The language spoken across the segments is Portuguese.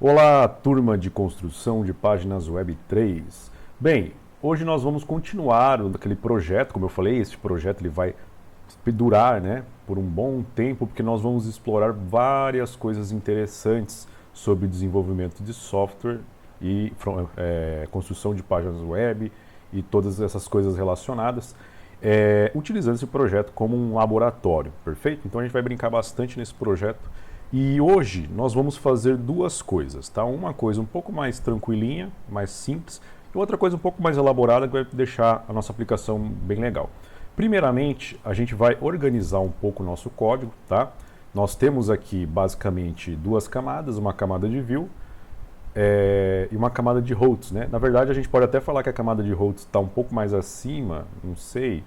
Olá, turma de construção de páginas web 3. Bem, hoje nós vamos continuar aquele projeto, como eu falei, esse projeto ele vai durar, por um bom tempo, porque nós vamos explorar várias coisas interessantes sobre desenvolvimento de software e construção de páginas web e todas essas coisas relacionadas, utilizando esse projeto como um laboratório, perfeito? Então a gente vai brincar bastante nesse projeto. E hoje nós vamos fazer duas coisas, tá? Uma coisa um pouco mais tranquilinha, mais simples, e outra coisa um pouco mais elaborada que vai deixar a nossa aplicação bem legal. Primeiramente, a gente vai organizar um pouco o nosso código, tá? Nós temos aqui basicamente duas camadas, uma camada de view e uma camada de routes, né? Na verdade, a gente pode até falar que a camada de routes está um pouco mais acima, não sei,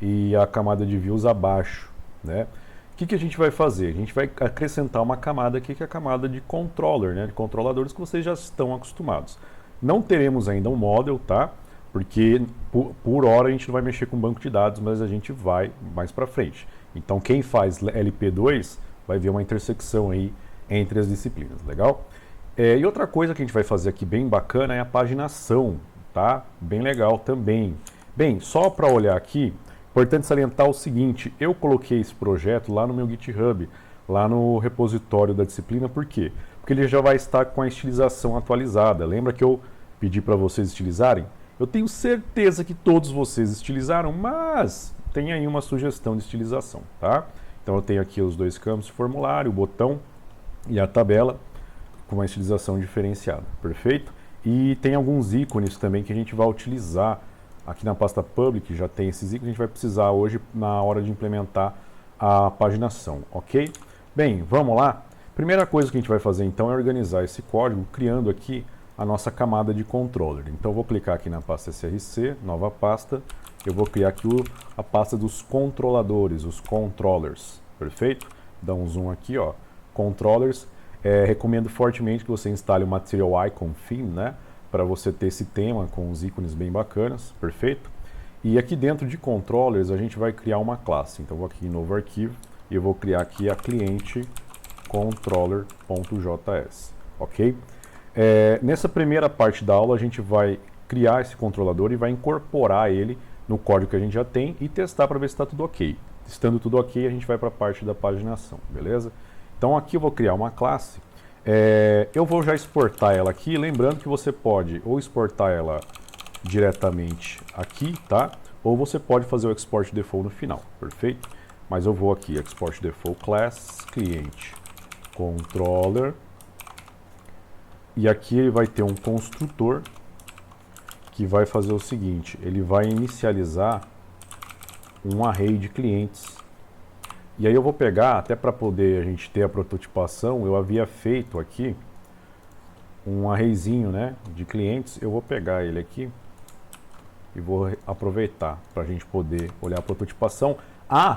e a camada de views abaixo, né? O que a gente vai fazer? A gente vai acrescentar uma camada aqui que é a camada de controller, né? De controladores que vocês já estão acostumados. Não teremos ainda um model, tá? Porque por hora a gente não vai mexer com banco de dados, mas a gente vai mais para frente. Então quem faz LP2 vai ver uma intersecção aí entre as disciplinas, legal? E outra coisa que a gente vai fazer aqui bem bacana é a paginação, tá? Bem legal também. Bem, só para olhar aqui, importante salientar o seguinte, eu coloquei esse projeto lá no meu GitHub, lá no repositório da disciplina, por quê? Porque ele já vai estar com a estilização atualizada. Lembra que eu pedi para vocês estilizarem? Eu tenho certeza que todos vocês estilizaram, mas tem aí uma sugestão de estilização, tá? Então eu tenho aqui os dois campos, formulário, o botão e a tabela, com uma estilização diferenciada, perfeito? E tem alguns ícones também que a gente vai utilizar aqui na pasta public, já tem esses ícones, a gente vai precisar hoje na hora de implementar a paginação, ok? Bem, vamos lá? Primeira coisa que a gente vai fazer então é organizar esse código criando aqui a nossa camada de controller. Então eu vou clicar aqui na pasta src, nova pasta, eu vou criar aqui a pasta dos controladores, os controllers, perfeito? Dá um zoom aqui, ó, controllers. Recomendo fortemente que você instale o Material Icon Theme, né? Para você ter esse tema com os ícones bem bacanas, perfeito? E aqui dentro de controllers a gente vai criar uma classe. Então eu vou aqui em novo arquivo e eu vou criar aqui a cliente controller.js, ok? Nessa primeira parte da aula a gente vai criar esse controlador e vai incorporar ele no código que a gente já tem e testar para ver se está tudo ok. Estando tudo ok, a gente vai para a parte da paginação, beleza? Então aqui eu vou criar uma classe. Eu vou já exportar ela aqui, lembrando que você pode ou exportar ela diretamente aqui, tá? Ou você pode fazer o export default no final, perfeito? Mas eu vou aqui, export default class, cliente, controller, e aqui ele vai ter um construtor que vai fazer o seguinte, ele vai inicializar um array de clientes. E aí eu vou pegar, até para poder a gente ter a prototipação, eu havia feito aqui um arrayzinho, né, de clientes. Eu vou pegar ele aqui e vou aproveitar para a gente poder olhar a prototipação.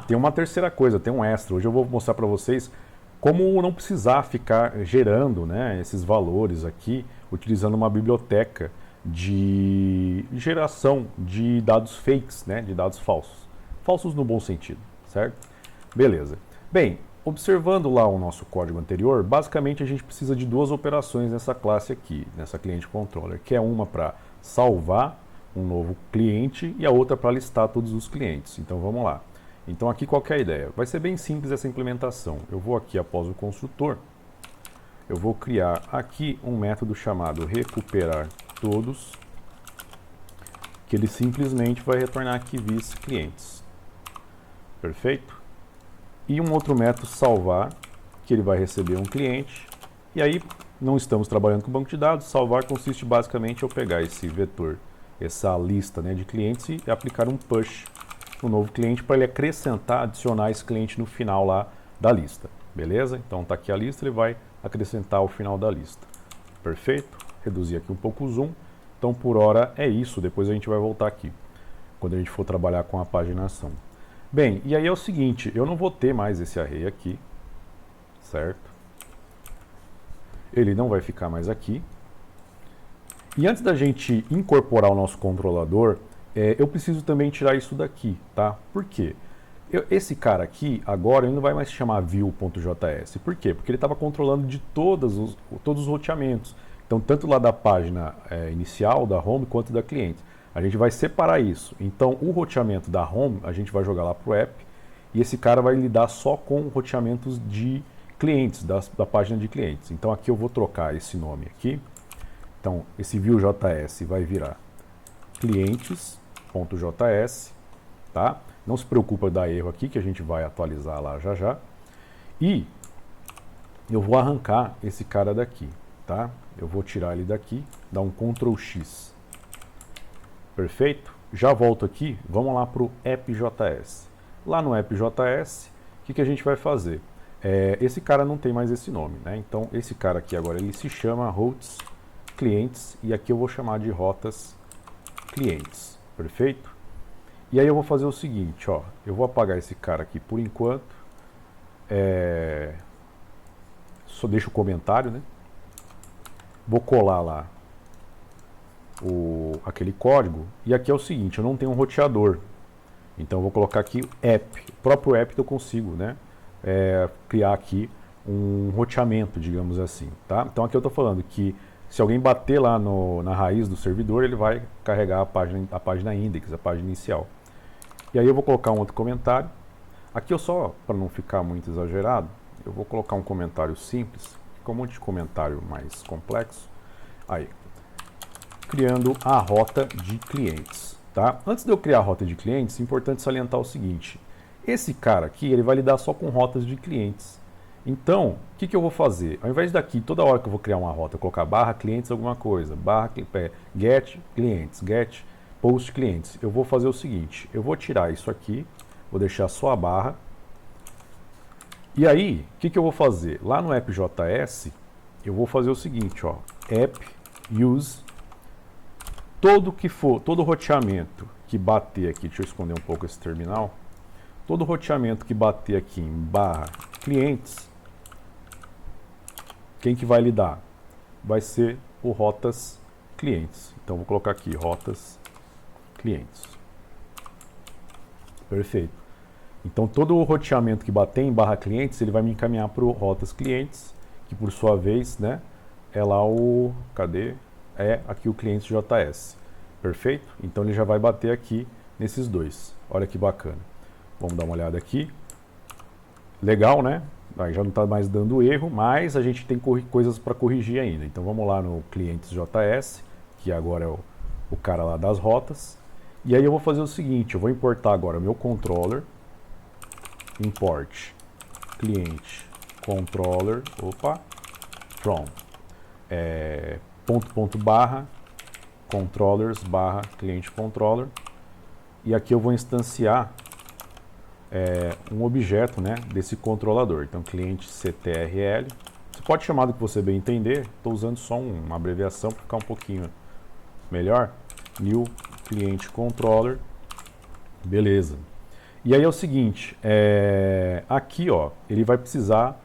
Tem uma terceira coisa, tem um extra. Hoje eu vou mostrar para vocês como não precisar ficar gerando, né, esses valores aqui, utilizando uma biblioteca de geração de dados fakes, né, de dados falsos. Falsos no bom sentido, certo? Beleza. Bem, observando lá o nosso código anterior, basicamente a gente precisa de duas operações nessa classe aqui, nessa cliente controller, que é uma para salvar um novo cliente e a outra para listar todos os clientes. Então vamos lá. Então aqui qual que é a ideia? Vai ser bem simples essa implementação. Eu vou aqui após o construtor, eu vou criar aqui um método chamado recuperar todos, que ele simplesmente vai retornar aqui vis clientes. Perfeito? E um outro método salvar, que ele vai receber um cliente. E aí, não estamos trabalhando com banco de dados. Salvar consiste basicamente em eu pegar esse vetor, essa lista, né, de clientes e aplicar um push no novo cliente para ele acrescentar, adicionar esse cliente no final lá da lista. Beleza? Então está aqui a lista, ele vai acrescentar o final da lista. Perfeito? Reduzir aqui um pouco o zoom. Então por hora é isso, depois a gente vai voltar aqui, quando a gente for trabalhar com a paginação. Bem, e aí é o seguinte, eu não vou ter mais esse array aqui, certo? Ele não vai ficar mais aqui. E antes da gente incorporar o nosso controlador, eu preciso também tirar isso daqui, tá? Por quê? Esse cara aqui, agora, ele não vai mais se chamar view.js. Por quê? Porque ele estava controlando de todos os roteamentos. Então, tanto lá da página inicial, da home, quanto da cliente. A gente vai separar isso. Então, o roteamento da home, a gente vai jogar lá para o app. E esse cara vai lidar só com roteamentos de clientes, da página de clientes. Então, aqui eu vou trocar esse nome aqui. Então, esse view.js vai virar clientes.js, tá? Não se preocupa de dar erro aqui, que a gente vai atualizar lá já já. E eu vou arrancar esse cara daqui, tá? Eu vou tirar ele daqui, dar um Ctrl X. Perfeito? Já volto aqui, vamos lá para o app.js. Lá no app.js, o que a gente vai fazer? Esse cara não tem mais esse nome, né? Então, esse cara aqui agora, ele se chama routes clientes, e aqui eu vou chamar de rotas clientes. Perfeito? E aí eu vou fazer o seguinte, ó, eu vou apagar esse cara aqui por enquanto, só deixo o comentário, né? Vou colar lá aquele código, e aqui é o seguinte, eu não tenho um roteador, então eu vou colocar aqui app, o próprio app que eu consigo, né? Criar aqui um roteamento, digamos assim, tá? Então aqui eu estou falando que se alguém bater lá na raiz do servidor, ele vai carregar a página index, a página inicial. E aí eu vou colocar um outro comentário. Aqui eu só, para não ficar muito exagerado, eu vou colocar um comentário simples, fica um monte de comentário mais complexo. Aí, criando a rota de clientes, tá? Antes de eu criar a rota de clientes, é importante salientar o seguinte. Esse cara aqui, ele vai lidar só com rotas de clientes. Então, o que eu vou fazer? Ao invés daqui, toda hora que eu vou criar uma rota, eu colocar barra clientes alguma coisa, barra get clientes, get post clientes, eu vou fazer o seguinte, eu vou tirar isso aqui, vou deixar só a barra, e aí, o que eu vou fazer? Lá no app.js, eu vou fazer o seguinte, ó, app use, todo roteamento que bater aqui, deixa eu esconder um pouco esse terminal, todo roteamento que bater aqui em barra clientes, quem que vai lidar? Vai ser o rotas clientes. Então vou colocar aqui rotas clientes. Perfeito. Então todo o roteamento que bater em barra clientes, ele vai me encaminhar para o rotas clientes, que por sua vez, né, é lá cadê? É aqui o clientes.js. Perfeito? Então ele já vai bater aqui nesses dois. Olha que bacana. Vamos dar uma olhada aqui. Legal, né? Aí já não está mais dando erro, mas a gente tem coisas para corrigir ainda. Então vamos lá no clientes.js, que agora é o cara lá das rotas. E aí eu vou fazer o seguinte, eu vou importar agora o meu controller, import cliente controller, from, barra controllers barra cliente controller. E aqui eu vou instanciar um objeto, né, desse controlador. Então, cliente ctrl. Você pode chamar do que você bem entender. Estou usando só uma abreviação para ficar um pouquinho melhor. New cliente controller. Beleza. E aí é o seguinte, aqui, ó, ele vai precisar,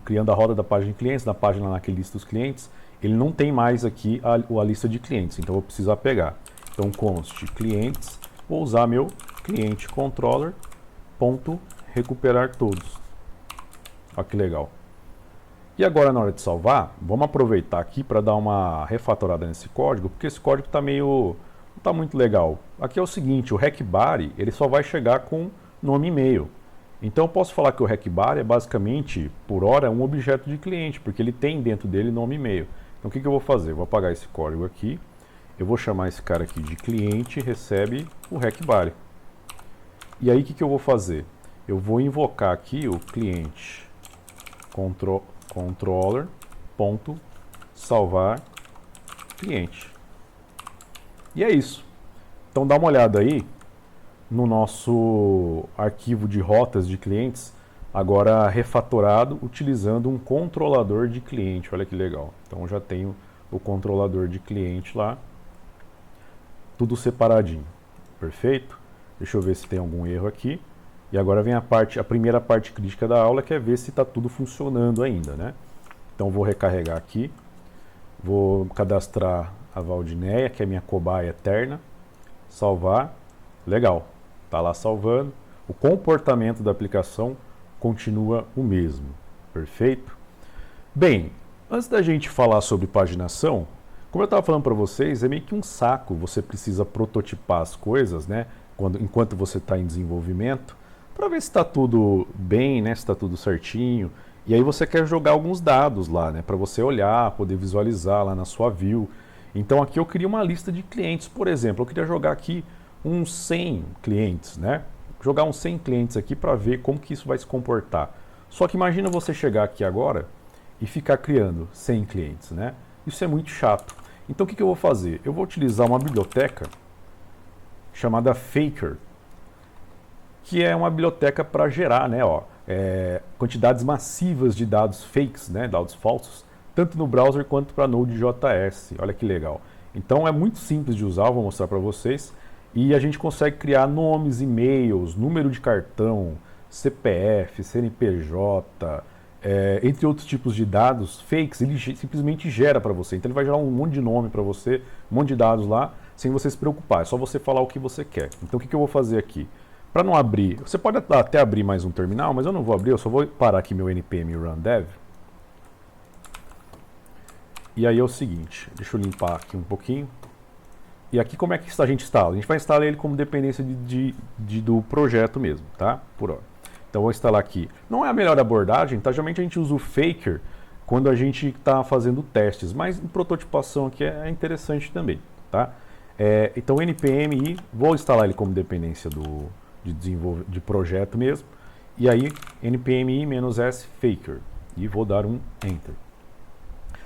criando a roda da página de clientes, na página lá que lista os clientes, ele não tem mais aqui a lista de clientes, então eu vou precisar pegar. Então, const clientes, vou usar meu cliente controller ponto recuperar todos. Olha que legal. E agora na hora de salvar, vamos aproveitar aqui para dar uma refatorada nesse código, porque esse código está não está muito legal. Aqui é o seguinte, o RecBody, ele só vai chegar com nome e e-mail. Então eu posso falar que o RecBody é basicamente, por hora, um objeto de cliente, porque ele tem dentro dele nome e e-mail. Então o que eu vou fazer? Eu vou apagar esse código aqui, eu vou chamar esse cara aqui de cliente recebe o RecBody. E aí o que eu vou fazer? Eu vou invocar aqui o cliente controller ponto salvar cliente. E é isso. Então dá uma olhada aí no nosso arquivo de rotas de clientes, agora refatorado utilizando um controlador de cliente. Olha que legal. Então eu já tenho o controlador de cliente lá, tudo separadinho. Perfeito? Deixa eu ver se tem algum erro aqui. E agora vem a primeira parte crítica da aula, que é ver se está tudo funcionando ainda, né? Então vou recarregar aqui, vou cadastrar a Valdineia, que é minha cobaia eterna, salvar, legal, tá lá salvando. O comportamento da aplicação continua o mesmo, perfeito? Bem, antes da gente falar sobre paginação, como eu estava falando para vocês, é meio que um saco, você precisa prototipar as coisas, né, enquanto você está em desenvolvimento, para ver se está tudo bem, né, se está tudo certinho. E aí você quer jogar alguns dados lá, né, para você olhar, poder visualizar lá na sua view. Então aqui eu queria uma lista de clientes, por exemplo, eu queria jogar aqui uns 100 clientes, né? Jogar uns 100 clientes aqui para ver como que isso vai se comportar. Só que imagina você chegar aqui agora e ficar criando 100 clientes, né? Isso é muito chato. Então o que eu vou fazer? Eu vou utilizar uma biblioteca chamada Faker, que é uma biblioteca para gerar, né, quantidades massivas de dados fakes, né, dados falsos, tanto no browser quanto para Node.js. Olha que legal. Então é muito simples de usar, vou mostrar para vocês. E a gente consegue criar nomes, e-mails, número de cartão, CPF, CNPJ, entre outros tipos de dados fakes. Ele simplesmente gera para você. Então ele vai gerar um monte de nome para você, um monte de dados lá, sem você se preocupar. É só você falar o que você quer. Então o que eu vou fazer aqui? Para não abrir, você pode até abrir mais um terminal, mas eu não vou abrir, eu só vou parar aqui meu npm run dev. E aí é o seguinte, deixa eu limpar aqui um pouquinho. E aqui como é que a gente instala? A gente vai instalar ele como dependência do projeto mesmo, tá? Por hora. Então eu vou instalar aqui. Não é a melhor abordagem, tá? Geralmente a gente usa o Faker quando a gente está fazendo testes, mas em prototipação aqui é interessante também, tá? Então npm, vou instalar ele como dependência de projeto mesmo. E aí npm-s faker. E vou dar um enter.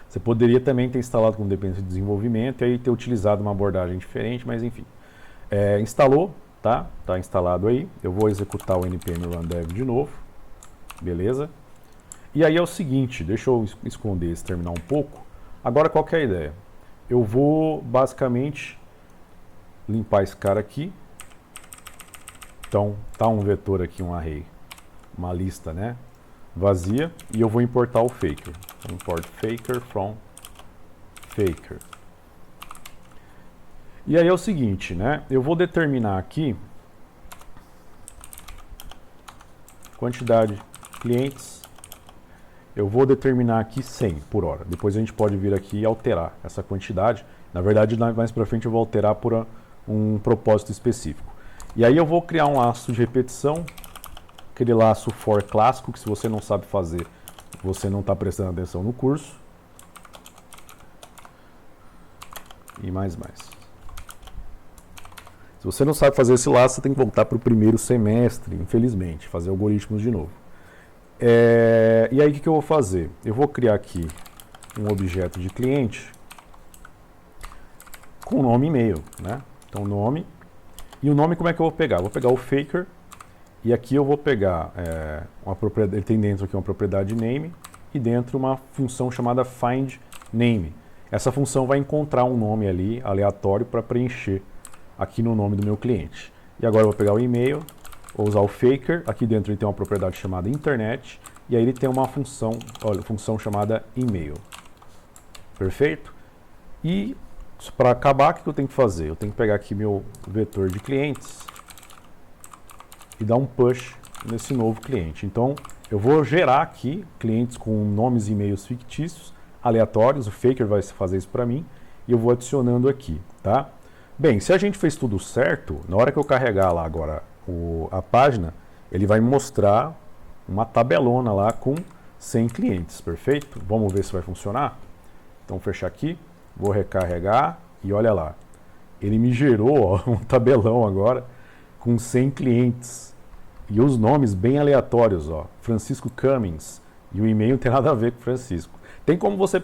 Você poderia também ter instalado com dependência de desenvolvimento e aí ter utilizado uma abordagem diferente, mas enfim. Instalou, tá? Tá instalado aí. Eu vou executar o npm run dev de novo. Beleza? E aí é o seguinte, deixa eu esconder esse terminal um pouco. Agora qual que é a ideia? Eu vou basicamente limpar esse cara aqui. Então tá um vetor aqui, um array, uma lista, né, vazia, e eu vou importar o faker. Import faker from faker. E aí é o seguinte, né, eu vou determinar aqui quantidade de clientes. Eu vou determinar aqui 100 por hora. Depois a gente pode vir aqui e alterar essa quantidade. Na verdade, mais para frente eu vou alterar por um propósito específico. E aí eu vou criar um laço de repetição, aquele laço for clássico, que se você não sabe fazer, você não está prestando atenção no curso. E mais. Se você não sabe fazer esse laço, você tem que voltar para o primeiro semestre, infelizmente, fazer algoritmos de novo. E aí o que eu vou fazer? Eu vou criar aqui um objeto de cliente com nome e e-mail, né? Então nome. E o nome como é que eu vou pegar? Eu vou pegar o faker e aqui eu vou pegar uma propriedade, ele tem dentro aqui uma propriedade name e dentro uma função chamada find name. Essa função vai encontrar um nome ali aleatório para preencher aqui no nome do meu cliente. E agora eu vou pegar o e-mail, vou usar o faker, aqui dentro ele tem uma propriedade chamada internet e aí ele tem uma função, olha, função chamada email. Perfeito? E para acabar, o que eu tenho que fazer? Eu tenho que pegar aqui meu vetor de clientes e dar um push nesse novo cliente. Então, eu vou gerar aqui clientes com nomes e e-mails fictícios, aleatórios. O Faker vai fazer isso para mim e eu vou adicionando aqui, tá? Bem, se a gente fez tudo certo, na hora que eu carregar lá agora a página, ele vai me mostrar uma tabelona lá com 100 clientes, perfeito? Vamos ver se vai funcionar? Então, fechar aqui. Vou recarregar e olha lá. Ele me gerou um tabelão agora com 100 clientes. E os nomes bem aleatórios. Francisco Cummings. E o e-mail não tem nada a ver com Francisco. Tem como você...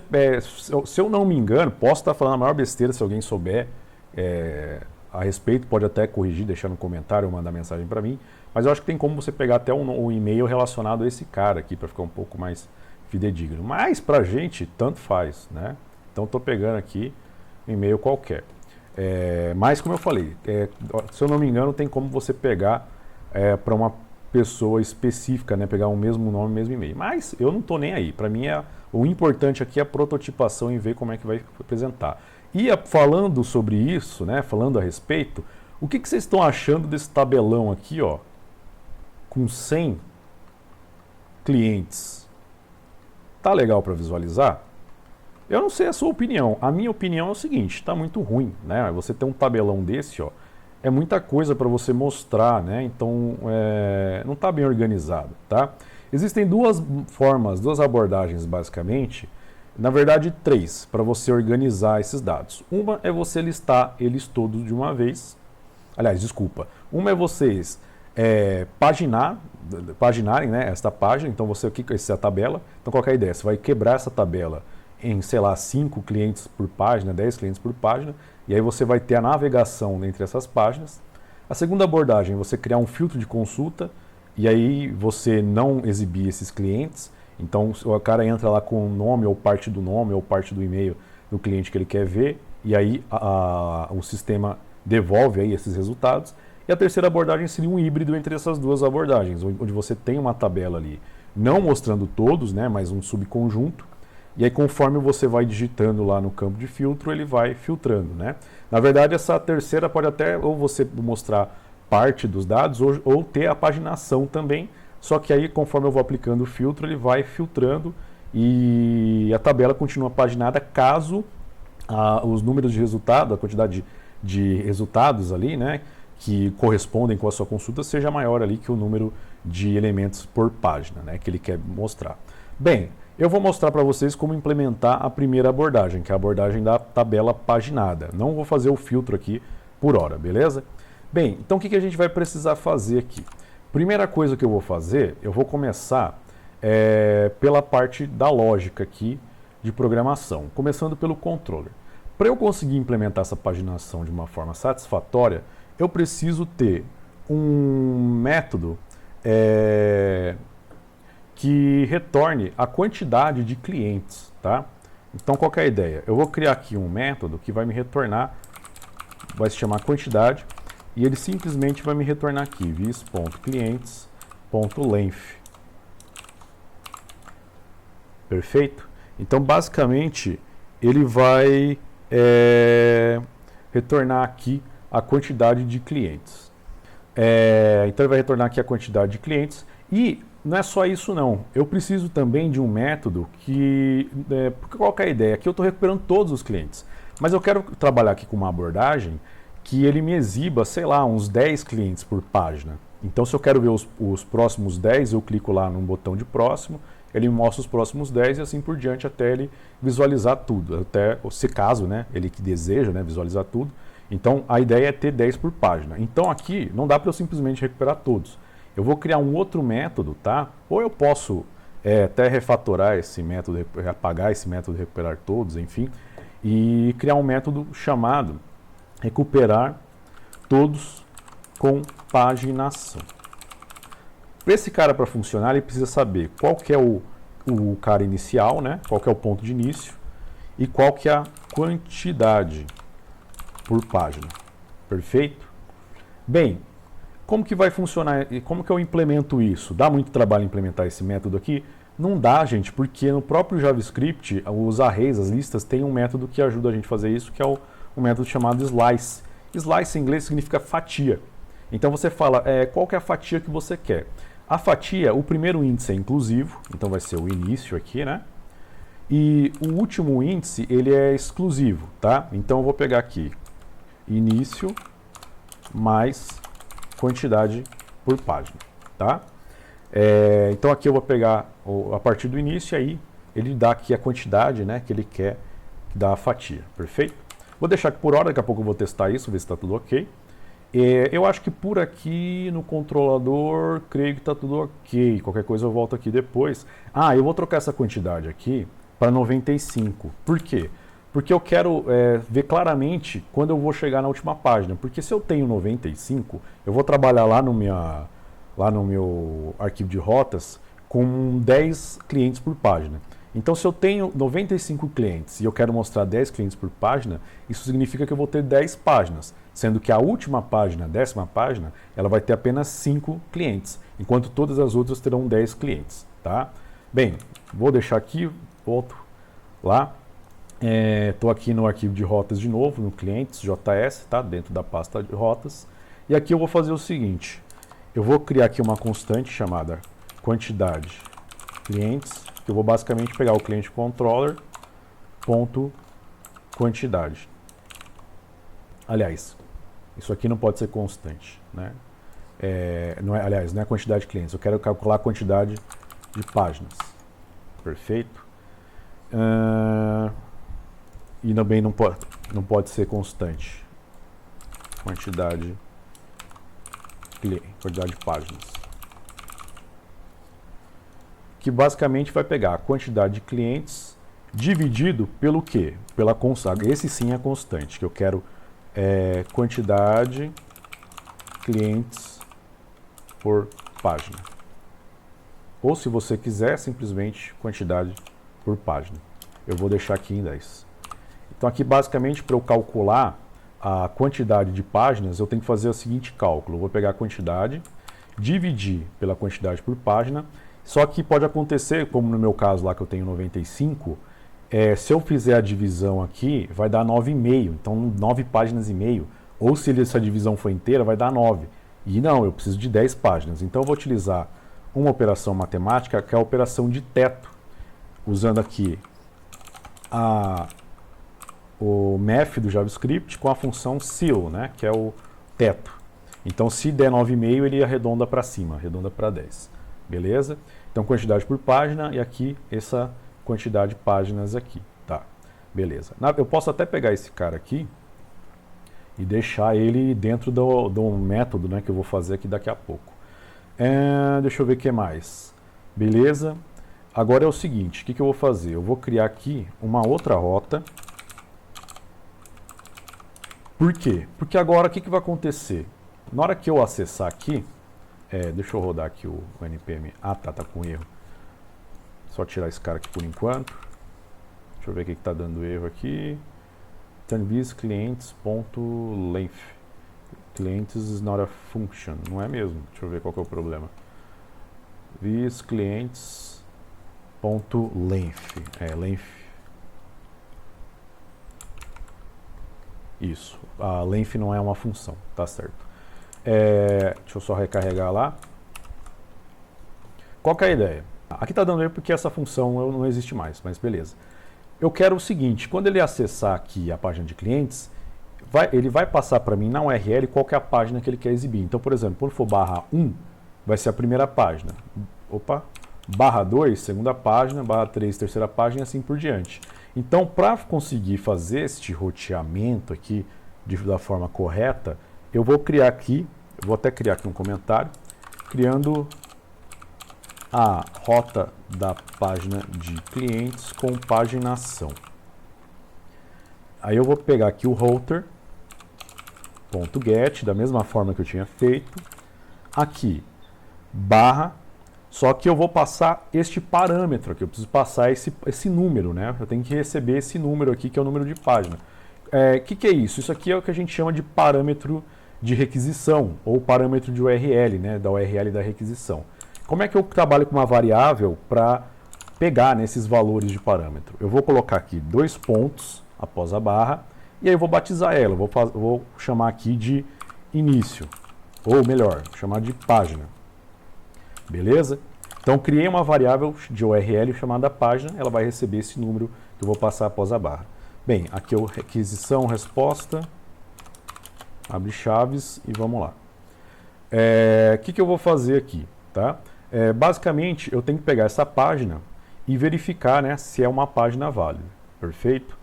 se eu não me engano, posso estar falando a maior besteira se alguém souber a respeito. Pode até corrigir, deixar no comentário ou mandar mensagem para mim. Mas eu acho que tem como você pegar até um e-mail relacionado a esse cara aqui para ficar um pouco mais fidedigno. Mas pra gente, tanto faz, né? Então, estou pegando aqui um e-mail qualquer. Mas, como eu falei, se eu não me engano, tem como você pegar para uma pessoa específica, né? Pegar o mesmo nome, o mesmo e-mail. Mas eu não estou nem aí. Para mim, o importante aqui é a prototipação e ver como é que vai apresentar. E falando sobre isso, né? Falando a respeito, o que vocês estão achando desse tabelão aqui, ó? com 100 clientes, tá legal para visualizar? Eu não sei a sua opinião. A minha opinião é o seguinte, está muito ruim, né? Você ter um tabelão desse, ó, é muita coisa para você mostrar, né? Então, não está bem organizado, tá? Existem duas formas, duas abordagens, basicamente. Na verdade, três, para você organizar esses dados. Uma é você listar eles todos de uma vez. Aliás, desculpa. Uma é vocês paginarem, né, esta página. Então, essa é a tabela. Então, qual que é a ideia? Você vai quebrar essa tabela em, sei lá, 5 clientes por página, 10 clientes por página. E aí você vai ter a navegação entre essas páginas. A segunda abordagem é você criar um filtro de consulta. E aí você não exibir esses clientes. Então o cara entra lá com o nome ou parte do nome ou parte do e-mail do cliente que ele quer ver. E aí o sistema devolve aí esses resultados. E a terceira abordagem seria um híbrido entre essas duas abordagens, onde você tem uma tabela ali, não mostrando todos, né, mas um subconjunto. E aí conforme você vai digitando lá no campo de filtro, ele vai filtrando, né? Na verdade, essa terceira pode até ou você mostrar parte dos dados ou ter a paginação também. Só que aí, conforme eu vou aplicando o filtro, ele vai filtrando e a tabela continua paginada caso os números de resultado, a quantidade de resultados ali, né, que correspondem com a sua consulta, seja maior ali que o número de elementos por página, né, que ele quer mostrar. Bem, eu vou mostrar para vocês como implementar a primeira abordagem, que é a abordagem da tabela paginada. Não vou fazer o filtro aqui por hora, beleza? Bem, então o que a gente vai precisar fazer aqui? Primeira coisa que eu vou fazer, eu vou começar pela parte da lógica aqui de programação, começando pelo controller. Para eu conseguir implementar essa paginação de uma forma satisfatória, eu preciso ter um método que retorne a quantidade de clientes, tá? Então, qual que é a ideia? Eu vou criar aqui um método que vai me retornar, vai se chamar quantidade, e ele simplesmente vai me retornar aqui, vis.clientes.length. Perfeito? Então, basicamente, ele vai retornar aqui a quantidade de clientes. Então, ele vai retornar aqui a quantidade de clientes. E não é só isso, não. Eu preciso também de um método que... qual que é a ideia? Aqui eu estou recuperando todos os clientes. Mas eu quero trabalhar aqui com uma abordagem que ele me exiba, sei lá, uns 10 clientes por página. Então, se eu quero ver os próximos 10, eu clico lá no botão de próximo, ele me mostra os próximos 10 e assim por diante até ele visualizar tudo. Até, se caso, né, ele que deseja, né, visualizar tudo. Então, a ideia é ter 10 por página. Então, aqui não dá para eu simplesmente recuperar todos. Eu vou criar um outro método, tá? Ou eu posso até refatorar esse método, apagar esse método de recuperar todos, enfim, e criar um método chamado recuperar todos com paginação. Para esse cara para funcionar, ele precisa saber qual que é o cara inicial, né? Qual que é o ponto de início e qual que é a quantidade por página. Perfeito? Bem, como que vai funcionar e como que eu implemento isso? Dá muito trabalho implementar esse método aqui? Não dá, gente, porque no próprio JavaScript, os arrays, as listas, tem um método que ajuda a gente a fazer isso, que é um método chamado slice. Slice em inglês significa fatia. Então você fala qual que é a fatia que você quer. A fatia, o primeiro índice é inclusivo, então vai ser o início aqui, né? E o último índice, ele é exclusivo, tá? Então eu vou pegar aqui, início mais quantidade por página, tá? Então aqui eu vou pegar a partir do início, aí ele dá aqui a quantidade, né, que ele quer dar a fatia, perfeito? Vou deixar aqui por hora, daqui a pouco eu vou testar isso, ver se está tudo ok. Eu acho que por aqui no controlador, creio que está tudo ok. Qualquer coisa eu volto aqui depois. Eu vou trocar essa quantidade aqui para 95. Por quê? Porque eu quero ver claramente quando eu vou chegar na última página. Porque se eu tenho 95, eu vou trabalhar lá no meu arquivo de rotas com 10 clientes por página. Então, se eu tenho 95 clientes e eu quero mostrar 10 clientes por página, isso significa que eu vou ter 10 páginas, sendo que a última página, a 10ª página, ela vai ter apenas 5 clientes, enquanto todas as outras terão 10 clientes, tá? Bem, vou deixar aqui, volto lá. Estou aqui no arquivo de rotas de novo, no clientes, JS, tá? Dentro da pasta de rotas. E aqui eu vou fazer o seguinte, eu vou criar aqui uma constante chamada quantidade clientes, que eu vou basicamente pegar o cliente controller ponto quantidade. Aliás, isso aqui não pode ser constante, né? Aliás, não é a quantidade de clientes, eu quero calcular a quantidade de páginas. Perfeito? E também não pode ser constante. Quantidade de páginas. Que basicamente vai pegar a quantidade de clientes dividido pelo quê? Pela constante. Esse sim é constante, que eu quero quantidade clientes por página. Ou se você quiser, simplesmente quantidade por página. Eu vou deixar aqui em 10. Então aqui basicamente para eu calcular a quantidade de páginas, eu tenho que fazer o seguinte cálculo. Eu vou pegar a quantidade, dividir pela quantidade por página. Só que pode acontecer, como no meu caso lá que eu tenho 95, se eu fizer a divisão aqui, vai dar 9,5. Então 9 páginas e meio. Ou se essa divisão for inteira, vai dar 9. E não, eu preciso de 10 páginas. Então eu vou utilizar uma operação matemática, que é a operação de teto. Usando aqui o math do JavaScript com a função ceil, né, que é o teto. Então se der 9,5, ele arredonda para cima, arredonda para 10. Beleza? Então quantidade por página e aqui essa quantidade de páginas aqui. Tá, beleza. Eu posso até pegar esse cara aqui e deixar ele dentro do método, né, que eu vou fazer aqui daqui a pouco. Deixa eu ver o que mais. Beleza? Agora é o seguinte, o que eu vou fazer? Eu vou criar aqui uma outra rota. Por quê? Porque agora o que vai acontecer? Na hora que eu acessar aqui, deixa eu rodar aqui o npm. Ah, tá com erro. Só tirar esse cara aqui por enquanto. Deixa eu ver o que está dando erro aqui. This clients.length. Clients is not a function. Não é mesmo? Deixa eu ver qual que é o problema. This clients.length. Length. Isso. A length não é uma função. Tá certo. Deixa eu só recarregar lá. Qual que é a ideia? Aqui está dando erro porque essa função não existe mais, mas beleza. Eu quero o seguinte, quando ele acessar aqui a página de clientes, ele vai passar para mim na URL qual que é a página que ele quer exibir. Então, por exemplo, quando for /1, vai ser a primeira página. /2, segunda página, /3, terceira página e assim por diante. Então, para conseguir fazer este roteamento aqui da forma correta, eu vou criar aqui, vou até criar aqui um comentário, criando a rota da página de clientes com paginação. Aí eu vou pegar aqui o router.get, da mesma forma que eu tinha feito, aqui, barra, só que eu vou passar este parâmetro aqui, eu preciso passar esse número, né? Eu tenho que receber esse número aqui, que é o número de página. Que é isso? Isso aqui é o que a gente chama de parâmetro de requisição, ou parâmetro de URL, né? Da URL da requisição. Como é que eu trabalho com uma variável para pegar nesses valores de parâmetro? Eu vou colocar aqui 2 pontos após a barra, e aí eu vou batizar ela, vou chamar aqui de início, ou melhor, chamar de página. Beleza? Então criei uma variável de URL chamada página, ela vai receber esse número que eu vou passar após a barra. Bem, aqui é o requisição, resposta, abre chaves e vamos lá. O que eu vou fazer aqui? Tá? Basicamente, eu tenho que pegar essa página e verificar, né, se é uma página válida. Perfeito?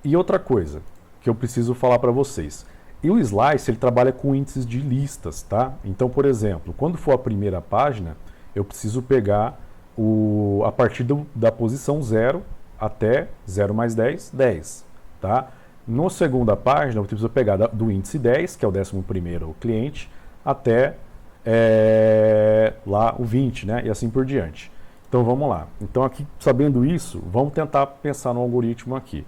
E outra coisa que eu preciso falar para vocês. E o Slice, ele trabalha com índices de listas, tá? Então, por exemplo, quando for a primeira página, eu preciso pegar a partir da posição 0 até 0 mais 10, 10, tá? Na segunda página, eu preciso pegar do índice 10, que é o 11º cliente, até lá o 20, né? E assim por diante. Então vamos lá. Então aqui, sabendo isso, vamos tentar pensar no algoritmo aqui.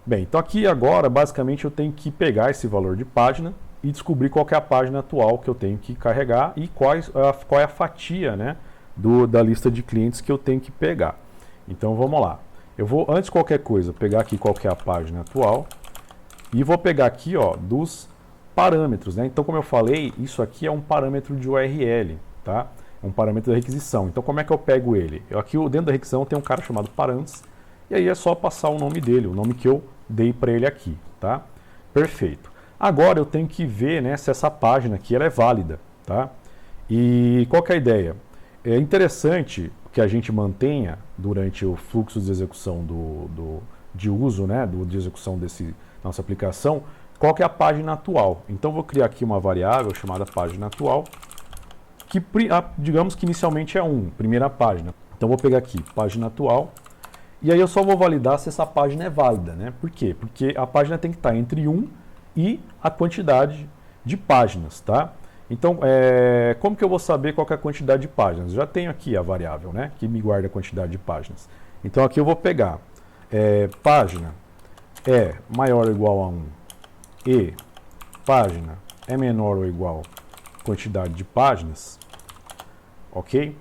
Bem, então aqui agora, basicamente, eu tenho que pegar esse valor de página e descobrir qual que é a página atual que eu tenho que carregar e qual é a fatia, né, da lista de clientes que eu tenho que pegar. Então vamos lá. Eu vou, antes de qualquer coisa, pegar aqui qual que é a página atual e vou pegar aqui, ó, dos parâmetros, né? Então, como eu falei, isso aqui é um parâmetro de URL, tá? É um parâmetro da requisição. Então, como é que eu pego ele? Aqui dentro da requisição tem um cara chamado params, e aí é só passar o nome dele, o nome que eu dei para ele aqui, tá? Perfeito. Agora eu tenho que ver, né, se essa página aqui ela é válida, tá? E qual que é a ideia? É interessante que a gente mantenha durante o fluxo de execução de uso, né, de execução desse nossa aplicação, qual que é a página atual. Então vou criar aqui uma variável chamada página atual, que digamos que inicialmente é 1, primeira página. Então vou pegar aqui página atual, e aí eu só vou validar se essa página é válida, né? Por quê? Porque a página tem que estar entre 1 e a quantidade de páginas, tá? Então, como que eu vou saber qual que é a quantidade de páginas? Eu já tenho aqui a variável, né, que me guarda a quantidade de páginas. Então aqui eu vou pegar página é maior ou igual a 1 e página é menor ou igual a quantidade de páginas, ok?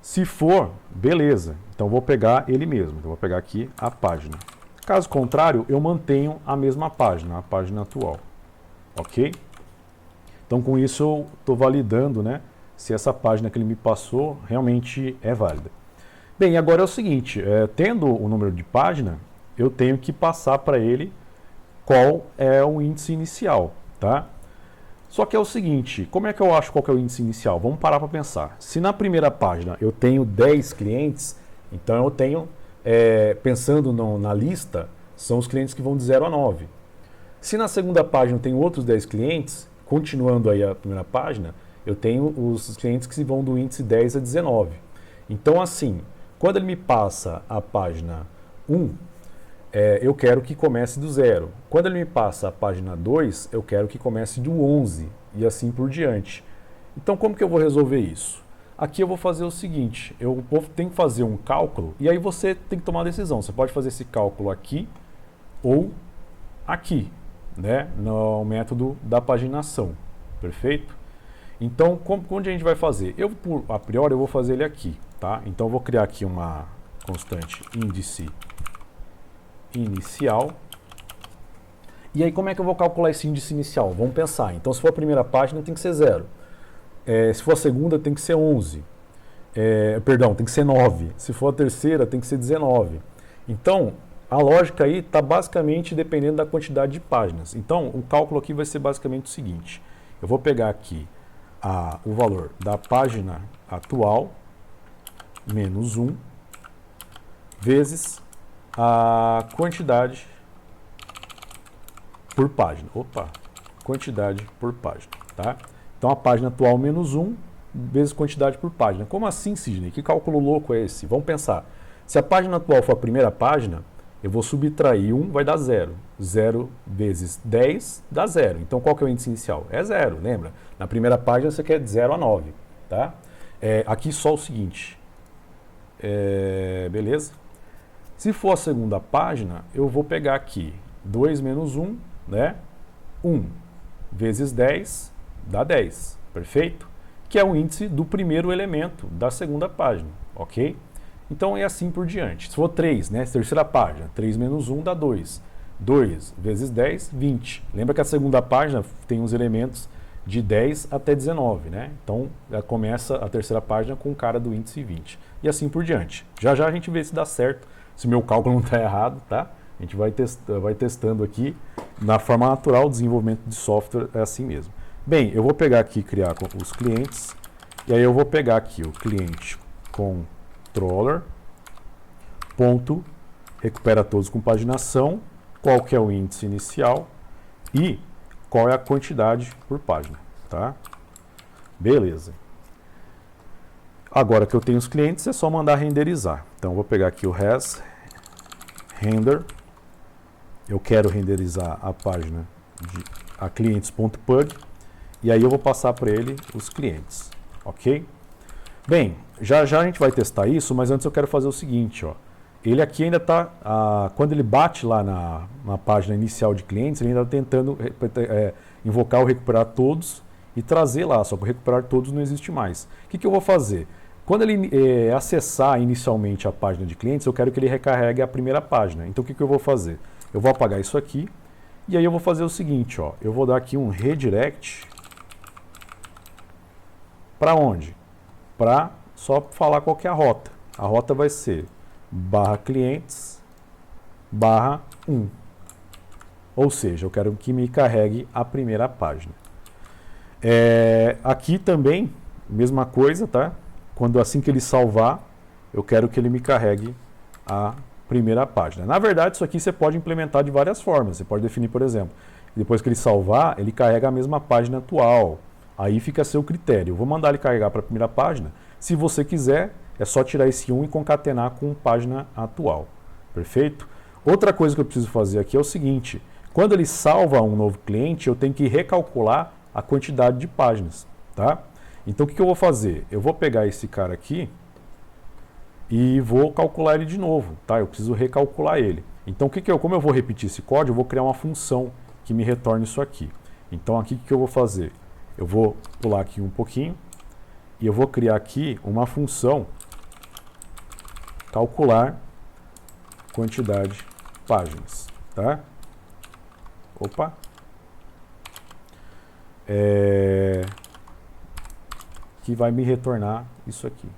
Se for, beleza. Então vou pegar ele mesmo. Então vou pegar aqui a página. Caso contrário, eu mantenho a mesma página, a página atual, ok? Então, com isso, eu estou validando, né, se essa página que ele me passou realmente é válida. Bem, agora é o seguinte, tendo o número de página, eu tenho que passar para ele qual é o índice inicial, tá? Só que é o seguinte, como é que eu acho qual que é o índice inicial? Vamos parar para pensar. Se na primeira página eu tenho 10 clientes, então eu tenho, pensando na lista, são os clientes que vão de 0 a 9. Se na segunda página eu tenho outros 10 clientes, continuando aí a primeira página, eu tenho os clientes que vão do índice 10 a 19. Então, assim, quando ele me passa a página 1, eu quero que comece do 0. Quando ele me passa a página 2, eu quero que comece do 11 e assim por diante. Então, como que eu vou resolver isso? Aqui eu vou fazer o seguinte, eu tenho que fazer um cálculo e aí você tem que tomar a decisão. Você pode fazer esse cálculo aqui ou aqui, né, no método da paginação, perfeito? Então, onde a gente vai fazer? A priori, eu vou fazer ele aqui, tá? Então, eu vou criar aqui uma constante índice inicial. E aí, como é que eu vou calcular esse índice inicial? Vamos pensar. Então, se for a primeira página, tem que ser 0. Se for a segunda, tem que ser 11. Perdão, tem que ser 9. Se for a terceira, tem que ser 19. Então, a lógica aí está basicamente dependendo da quantidade de páginas. Então, o cálculo aqui vai ser basicamente o seguinte. Eu vou pegar aqui o valor da página atual, menos 1, vezes a quantidade por página. Quantidade por página, tá? Então, a página atual menos 1, vezes quantidade por página. Como assim, Sidney? Que cálculo louco é esse? Vamos pensar. Se a página atual for a primeira página, eu vou subtrair 1, vai dar 0. 0 vezes 10 dá 0. Então, qual que é o índice inicial? É 0, lembra? Na primeira página, você quer de 0 a 9. Tá? Aqui só o seguinte. Beleza? Se for a segunda página, eu vou pegar aqui 2 menos 1, né? 1 vezes 10 dá 10. Perfeito? Que é o índice do primeiro elemento da segunda página. Ok? Então é assim por diante. Se for 3, né, terceira página, 3 menos 1 dá 2. 2 vezes 10, 20. Lembra que a segunda página tem os elementos de 10 até 19, né? Então começa a terceira página com o cara do índice 20. E assim por diante. Já já a gente vê se dá certo, se meu cálculo não está errado, tá? A gente vai testando aqui. Na forma natural, o desenvolvimento de software é assim mesmo. Bem, eu vou pegar aqui e criar os clientes. E aí eu vou pegar aqui o cliente controller, ponto, recupera todos com paginação, qual que é o índice inicial e qual é a quantidade por página, tá? Beleza. Agora que eu tenho os clientes, é só mandar renderizar. Então, eu vou pegar aqui o render. Eu quero renderizar a página a clientes.pug e aí eu vou passar para ele os clientes, ok? Bem, já a gente vai testar isso, mas antes eu quero fazer o seguinte, ó. Ele aqui ainda está, quando ele bate lá na página inicial de clientes, ele ainda está tentando invocar o recuperar todos e trazer lá, só que o recuperar todos não existe mais. O que eu vou fazer? Quando ele acessar inicialmente a página de clientes, eu quero que ele recarregue a primeira página. Então o que eu vou fazer? Eu vou apagar isso aqui E aí eu vou fazer o seguinte, ó, eu vou dar aqui um redirect para onde? Para só falar qual que é a rota. A rota vai ser /clientes /1. Ou seja, eu quero que me carregue a primeira página. Aqui também, mesma coisa, tá? Quando assim que ele salvar, eu quero que ele me carregue a primeira página. Na verdade, isso aqui você pode implementar de várias formas. Você pode definir, por exemplo, depois que ele salvar, ele carrega a mesma página atual. Aí fica a seu critério. Eu vou mandar ele carregar para a primeira página. Se você quiser, é só tirar esse 1 e concatenar com página atual. Perfeito? Outra coisa que eu preciso fazer aqui é o seguinte. Quando ele salva um novo cliente, eu tenho que recalcular a quantidade de páginas. Tá? Então, o que eu vou fazer? Eu vou pegar esse cara aqui e vou calcular ele de novo. Tá? Eu preciso recalcular ele. Então, como eu vou repetir esse código, eu vou criar uma função que me retorne isso aqui. Então, aqui o que eu vou fazer? Eu vou pular aqui um pouquinho e eu vou criar aqui uma função calcular quantidade de páginas, tá? Opa! Que vai me retornar isso aqui.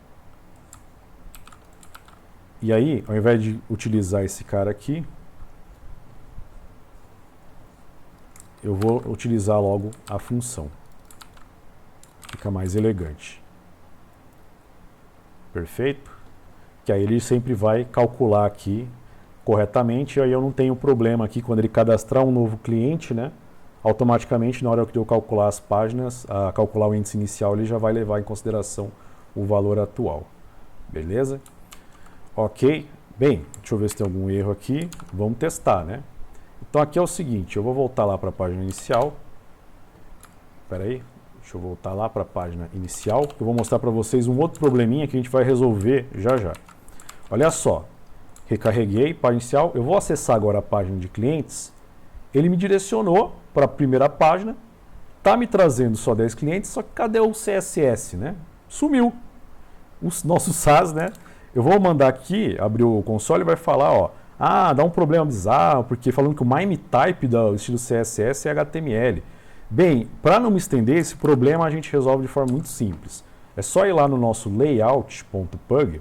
E aí, ao invés de utilizar esse cara aqui, eu vou utilizar logo a função. Fica mais elegante. Perfeito? Que aí ele sempre vai calcular aqui corretamente, e aí eu não tenho problema aqui quando ele cadastrar um novo cliente, né? Automaticamente, na hora que eu calcular as páginas, calcular o índice inicial, ele já vai levar em consideração o valor atual. Beleza? Ok. Bem, deixa eu ver se tem algum erro aqui. Vamos testar, né? Então aqui é o seguinte, eu vou voltar lá para a página inicial. Espera aí. Deixa eu voltar lá para a página inicial, que eu vou mostrar para vocês um outro probleminha que a gente vai resolver já já. Olha só, recarreguei, página inicial, eu vou acessar agora a página de clientes, ele me direcionou para a primeira página, está me trazendo só 10 clientes, só que cadê o CSS, né? Sumiu. O nosso SAS, né? Eu vou mandar aqui, abrir o console e vai falar, ó, dá um problema bizarro, porque falando que o MIME type do estilo CSS é HTML. Bem, para não me estender, esse problema a gente resolve de forma muito simples. É só ir lá no nosso layout.pug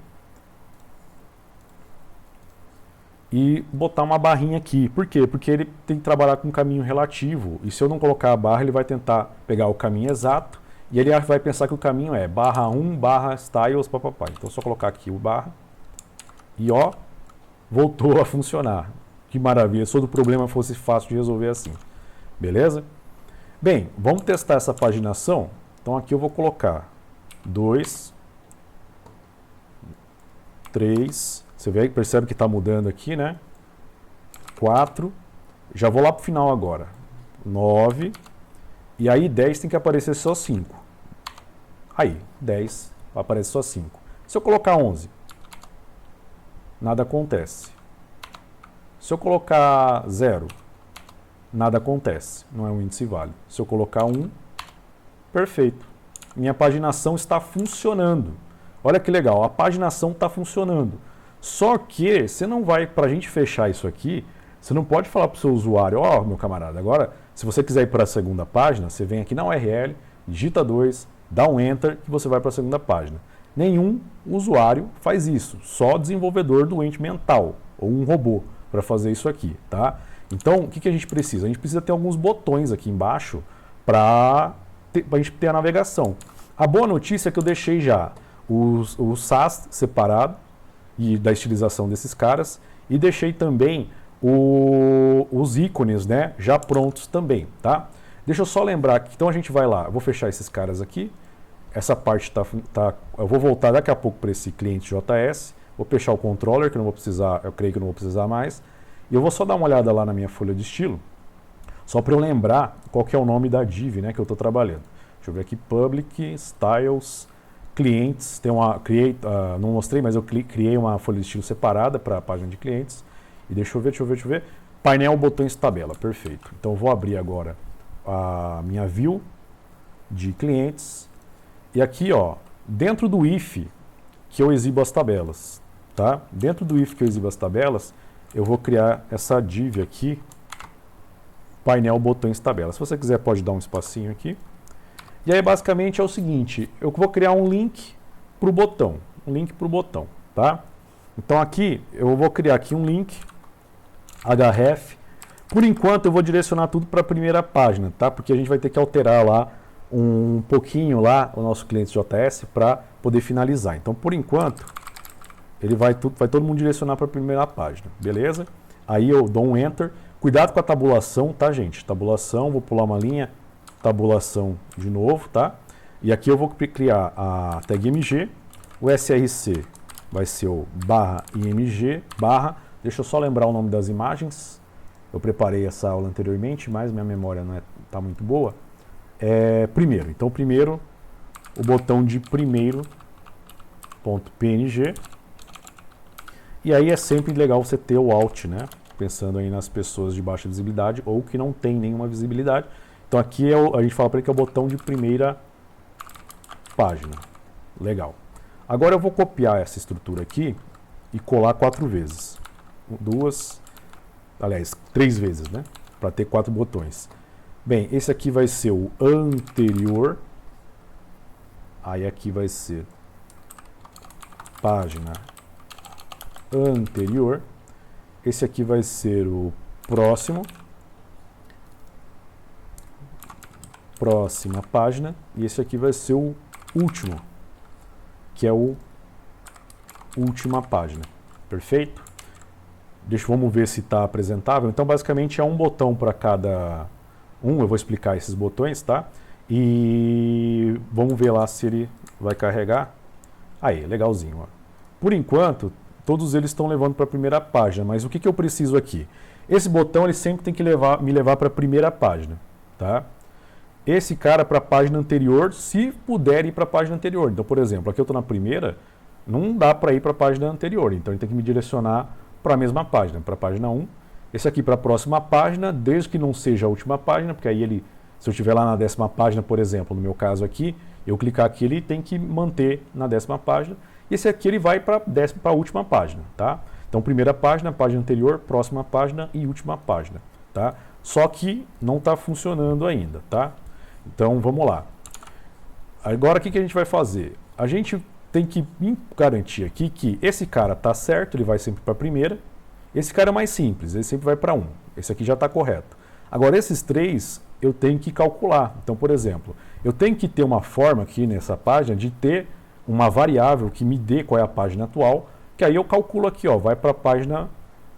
e botar uma barrinha aqui. Por quê? Porque ele tem que trabalhar com um caminho relativo. E se eu não colocar a barra, ele vai tentar pegar o caminho exato e ele vai pensar que o caminho é /1 /styles, papapá. Então é só colocar aqui o barra e ó, voltou a funcionar. Que maravilha, se todo problema fosse fácil de resolver assim. Beleza? Bem, vamos testar essa paginação. Então aqui eu vou colocar 2, 3, você percebe que está mudando aqui, né? 4, já vou lá para o final agora. 9, e aí 10 tem que aparecer só 5. Aí, 10 aparece só 5. Se eu colocar 11, nada acontece. Se eu colocar 0, nada acontece, não é um índice válido. Se eu colocar 1, perfeito. Minha paginação está funcionando. Olha que legal, a paginação está funcionando. Só que você não vai, para a gente fechar isso aqui, você não pode falar para o seu usuário, ó, meu camarada, agora, se você quiser ir para a segunda página, você vem aqui na URL, digita 2, dá um Enter e você vai para a segunda página. Nenhum usuário faz isso, só desenvolvedor doente mental ou um robô para fazer isso aqui, tá? Então, o que a gente precisa? A gente precisa ter alguns botões aqui embaixo para a gente ter a navegação. A boa notícia é que eu deixei já o SAS separado e da estilização desses caras e deixei também os ícones, né, já prontos também, tá? Deixa eu só lembrar que então a gente vai lá, eu vou fechar esses caras aqui, essa parte eu vou voltar daqui a pouco para esse cliente JS, vou fechar o controller que eu não vou precisar, eu creio que eu não vou precisar mais. E eu vou só dar uma olhada lá na minha folha de estilo, só para eu lembrar qual que é o nome da div, né, que eu estou trabalhando. Deixa eu ver aqui, Public, Styles, Clientes, tem uma, não mostrei, mas eu criei uma folha de estilo separada para a página de clientes. E deixa eu ver, painel, botões, tabela, perfeito. Então eu vou abrir agora a minha view de clientes. E aqui, ó, dentro do if que eu exibo as tabelas, tá? Dentro do if que eu exibo as tabelas, eu vou criar essa div aqui, painel botões tabela. Se você quiser pode dar um espacinho aqui. E aí basicamente é o seguinte, eu vou criar um link para o botão, tá? Então aqui eu vou criar aqui um link href. Por enquanto eu vou direcionar tudo para a primeira página, tá? Porque a gente vai ter que alterar lá um pouquinho lá o nosso cliente JS para poder finalizar. Então por enquanto ele vai todo mundo direcionar para a primeira página, beleza? Aí eu dou um enter. Cuidado com a tabulação, tá, gente? Tabulação, vou pular uma linha, tabulação de novo, tá? E aqui eu vou criar a tag img, o src vai ser o /img, deixa eu só lembrar o nome das imagens. Eu preparei essa aula anteriormente, mas minha memória não tá muito boa. Primeiro, então primeiro o botão de primeiro.png. E aí é sempre legal você ter o alt, né? Pensando aí nas pessoas de baixa visibilidade ou que não tem nenhuma visibilidade. Então aqui a gente fala para ele que é o botão de primeira página. Legal. Agora eu vou copiar essa estrutura aqui e colar 4 vezes. 3 vezes, né? Para ter 4 botões. Bem, esse aqui vai ser o anterior. Aí aqui vai ser página anterior. Esse aqui vai ser o próximo. Próxima página. E esse aqui vai ser o último, que é o última página. Perfeito? Vamos ver se está apresentável. Então, basicamente, é um botão para cada um. Eu vou explicar esses botões, tá? E vamos ver lá se ele vai carregar. Aí, legalzinho. Ó. Por enquanto, todos eles estão levando para a primeira página. Mas o que eu preciso aqui? Esse botão ele sempre tem que me levar para a primeira página, tá? Esse cara para a página anterior, se puder ir para a página anterior. Então, por exemplo, aqui eu estou na primeira, não dá para ir para a página anterior. Então, ele tem que me direcionar para a mesma página, para a página 1. Esse aqui para a próxima página, desde que não seja a última página, porque aí ele, se eu estiver lá na 10ª página, por exemplo, no meu caso aqui, eu clicar aqui, ele tem que manter na 10ª página. E esse aqui ele vai para a última página, tá? Então, primeira página, página anterior, próxima página e última página, tá? Só que não está funcionando ainda, tá? Então, vamos lá. Agora, o que a gente vai fazer? A gente tem que garantir aqui que esse cara está certo, ele vai sempre para a primeira. Esse cara é mais simples, ele sempre vai para 1. Esse aqui já está correto. Agora, esses 3 eu tenho que calcular. Então, por exemplo, eu tenho que ter uma forma aqui nessa página de ter uma variável que me dê qual é a página atual, que aí eu calculo aqui, ó, vai para a página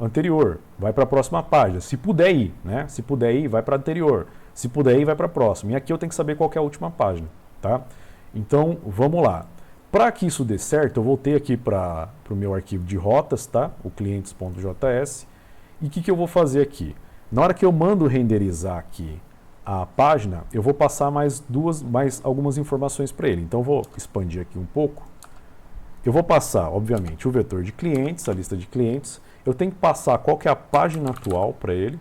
anterior, vai para a próxima página. Se puder ir, né? Se puder ir, vai para a anterior. Se puder ir, vai para a próxima. E aqui eu tenho que saber qual que é a última página, tá? Então, vamos lá. Para que isso dê certo, eu voltei aqui para o meu arquivo de rotas, tá? O clientes.js. E o que eu vou fazer aqui? Na hora que eu mando renderizar aqui a página, eu vou passar mais algumas informações para ele. Então, eu vou expandir aqui um pouco. Eu vou passar, obviamente, o vetor de clientes, a lista de clientes. Eu tenho que passar qual que é a página atual para ele.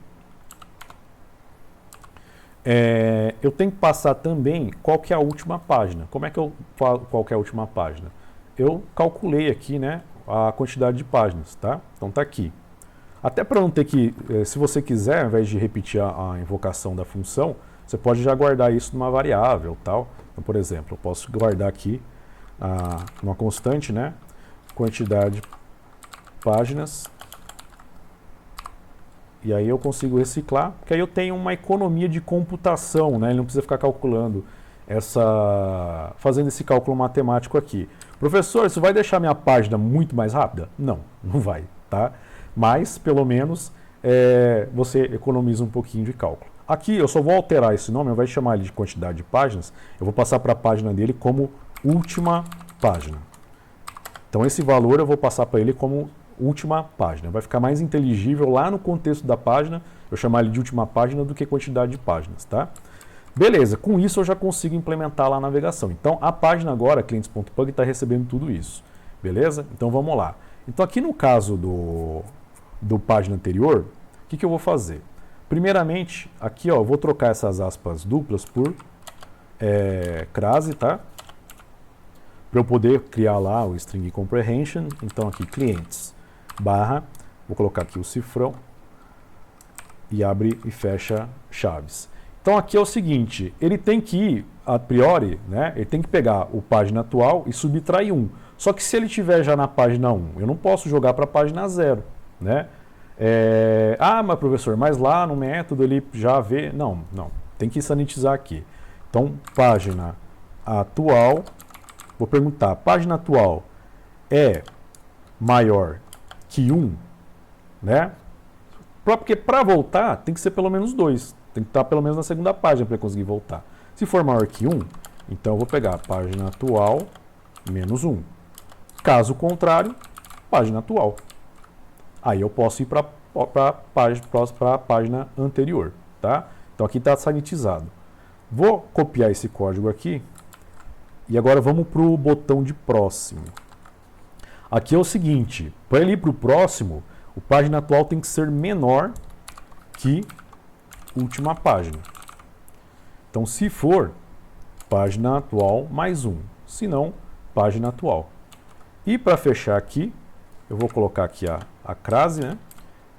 Eu tenho que passar também qual que é a última página. Como é que eu falo qual que é a última página? Eu calculei aqui, né, a quantidade de páginas, tá? Então tá aqui. Até para não ter que, se você quiser, ao invés de repetir a invocação da função, você pode já guardar isso numa variável, tal. Então, por exemplo, eu posso guardar aqui uma constante, né, quantidade de páginas. E aí eu consigo reciclar, porque aí eu tenho uma economia de computação, né? Ele não precisa ficar calculando fazendo esse cálculo matemático aqui. Professor, isso vai deixar minha página muito mais rápida? Não, não vai, tá? Mas, pelo menos, você economiza um pouquinho de cálculo. Aqui eu só vou alterar esse nome, ao invés de chamar ele de quantidade de páginas, eu vou passar para a página dele como última página. Então esse valor eu vou passar para ele como última página. Vai ficar mais inteligível lá no contexto da página, eu chamar ele de última página do que quantidade de páginas, tá? Beleza, com isso eu já consigo implementar lá a navegação. Então a página agora, clientes.pug, está recebendo tudo isso. Beleza? Então vamos lá. Então aqui no caso do página anterior, o que eu vou fazer? Primeiramente, aqui ó, eu vou trocar essas aspas duplas por crase, tá? Para eu poder criar lá o string comprehension. Então aqui clientes / vou colocar aqui o cifrão, e abre e fecha chaves. Então aqui é o seguinte, ele tem que ir, a priori, né, ele tem que pegar o página atual e subtrair 1. Só que se ele estiver já na página 1, eu não posso jogar para a página 0. Né? Mas professor, mas lá no método ele já vê... Não, tem que sanitizar aqui. Então, página atual, vou perguntar, página atual é maior que 1? Né? Porque para voltar tem que ser pelo menos 2. Tem que estar pelo menos na segunda página para conseguir voltar. Se for maior que 1, então eu vou pegar a página atual menos 1. Caso contrário, página atual. Aí eu posso ir para a página anterior. Tá? Então aqui está sanitizado. Vou copiar esse código aqui. E agora vamos para o botão de próximo. Aqui é o seguinte, para ele ir para o próximo, o página atual tem que ser menor que última página. Então, se for, página atual mais 1. Se não, página atual. E para fechar aqui, eu vou colocar aqui a crase, né?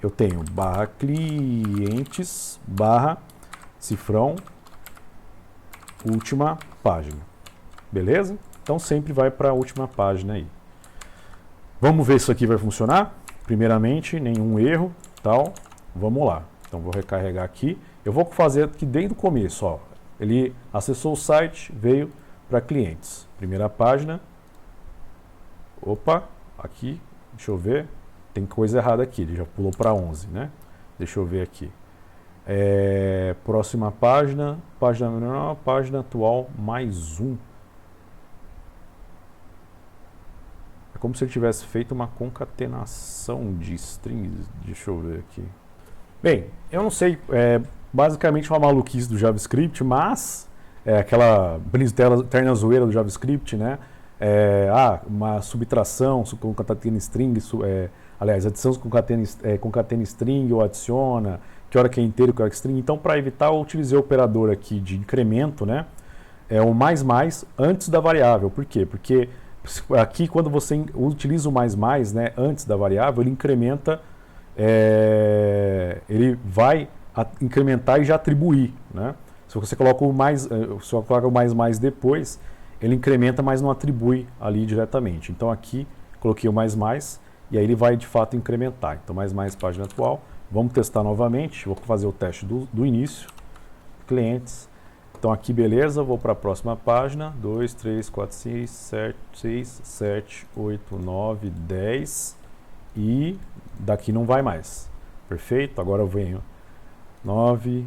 Eu tenho barra clientes, barra cifrão, última página. Beleza? Então, sempre vai para a última página aí. Vamos ver se isso aqui vai funcionar? Primeiramente, nenhum erro, tal. Vamos lá. Então, vou recarregar aqui. Eu vou fazer aqui desde o começo, ó. Ele acessou o site, veio para clientes. Primeira página. Opa, aqui, deixa eu ver. Tem coisa errada aqui, ele já pulou para 11, né? Deixa eu ver aqui. Próxima página, página atual mais 1. É como se ele tivesse feito uma concatenação de strings. Deixa eu ver aqui. Bem, eu não sei, basicamente uma maluquice do JavaScript, mas é aquela eterna zoeira do JavaScript, né? Uma subtração, concatena string, aliás, adição concatena string ou adiciona, que hora que é inteiro, que hora que é string. Então, para evitar, eu utilizei o operador aqui de incremento, né? O mais antes da variável. Por quê? Porque aqui, quando você utiliza o mais, né, antes da variável, ele incrementa, ele vai incrementar e já atribuir, né? Se você coloca o mais depois, ele incrementa, mas não atribui ali diretamente. Então aqui coloquei o mais e aí ele vai de fato incrementar. Então mais página atual. Vamos testar novamente. Vou fazer o teste do início. Clientes. Então aqui beleza, vou para a próxima página. 2, 3, 4, 6, 7, 8, 9, 10. E daqui não vai mais. Perfeito? Agora eu venho 9,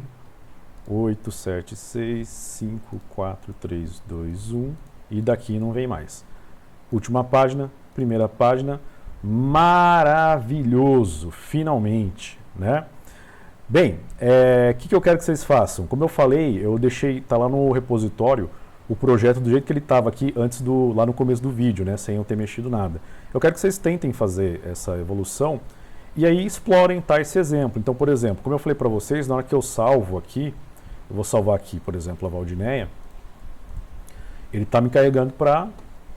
8, 7, 6, 5, 4, 3, 2, 1 e daqui não vem mais. Última página, primeira página, maravilhoso, finalmente, né? Bem, que eu quero que vocês façam? Como eu falei, eu deixei, tá lá no repositório, o projeto do jeito que ele estava aqui antes lá no começo do vídeo, né? Sem eu ter mexido nada. Eu quero que vocês tentem fazer essa evolução e aí explorem esse exemplo. Então, por exemplo, como eu falei para vocês, na hora que eu salvo aqui, eu vou salvar aqui, por exemplo, a Valdineia. Ele está me carregando para a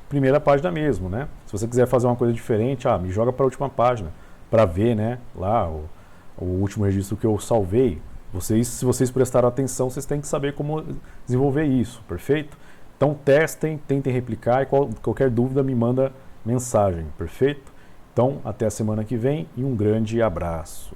primeira página mesmo, né? Se você quiser fazer uma coisa diferente, me joga para a última página, para ver, né, lá o último registro que eu salvei. Se vocês prestaram atenção, vocês têm que saber como desenvolver isso, perfeito? Então testem, tentem replicar e qualquer dúvida me manda mensagem, perfeito? Então até a semana que vem e um grande abraço.